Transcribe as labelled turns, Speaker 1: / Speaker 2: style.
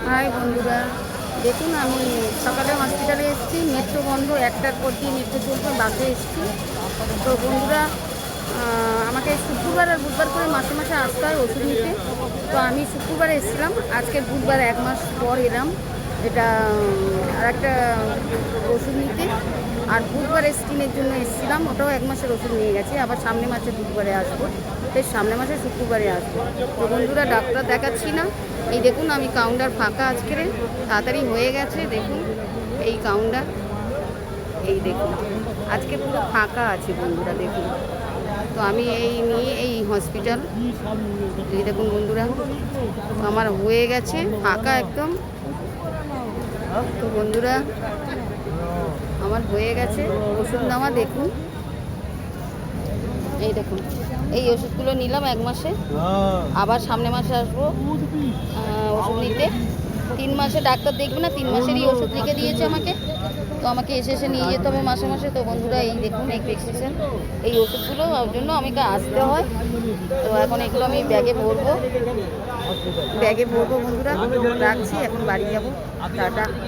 Speaker 1: High বন্ধুরা, দেখুন আমি সকালে হসপিটালে এসেছি। মেট্রো বন্ধ, 1টার পর দিয়ে মেট্রো চলবে, বাসে এসেছি। তো বন্ধুরা, আমাকে শুক্রবার আর বুধবার করে মাসে মাসে আসতে হয় ওষুধ নিতে। তো আমি শুক্রবারে এসেছিলাম, আজকের বুধবার 1 মাস পর এলাম এটা আর একটা ওষুধ নিতে। আর বুধবারে স্কিনের জন্য এসেছিলাম, ওটাও 1 মাসের ওষুধ নিয়ে গেছে। আবার সামনে মাসে বুধবারে আসবো, ফের সামনে মাসে শুক্রবারে আসবো। তো বন্ধুরা, ডাক্তার দেখাচ্ছি না। এই দেখুন আমি কাউন্টার ফাঁকা, আজকের তাড়াতাড়ি হয়ে গেছে। দেখুন এই কাউন্টার, এই দেখুন আজকে পুরো ফাঁকা আছে বন্ধুরা, দেখুন। তো আমি এই নিয়ে এই হসপিটাল, এই দেখুন বন্ধুরা আমার হয়ে গেছে ফাঁকা একদম। তো বন্ধুরা আমার হয়ে গেছে ওষুধ নেওয়া, দেখুন এই দেখুন এই ওষুধগুলো নিলাম 1 মাসে। আবার সামনে মাসে আসবো ওষুধ নিতে। 3 মাসে ডাক্তার দেখবে না, 3 মাসেরই ওষুধ লিখে দিয়েছে আমাকে। তো আমাকে এসে এসে নিয়ে যেতে হবে মাসে মাসে। তো বন্ধুরা এই দেখুন এই প্রেসক্রিপশন, এই ওষুধগুলো ওর জন্য আমাকে আসতে হয়। তো এখন এগুলো আমি ব্যাগে ভরবো বন্ধুরা। রাখছি, এখন বাড়ি যাবো। টাটা।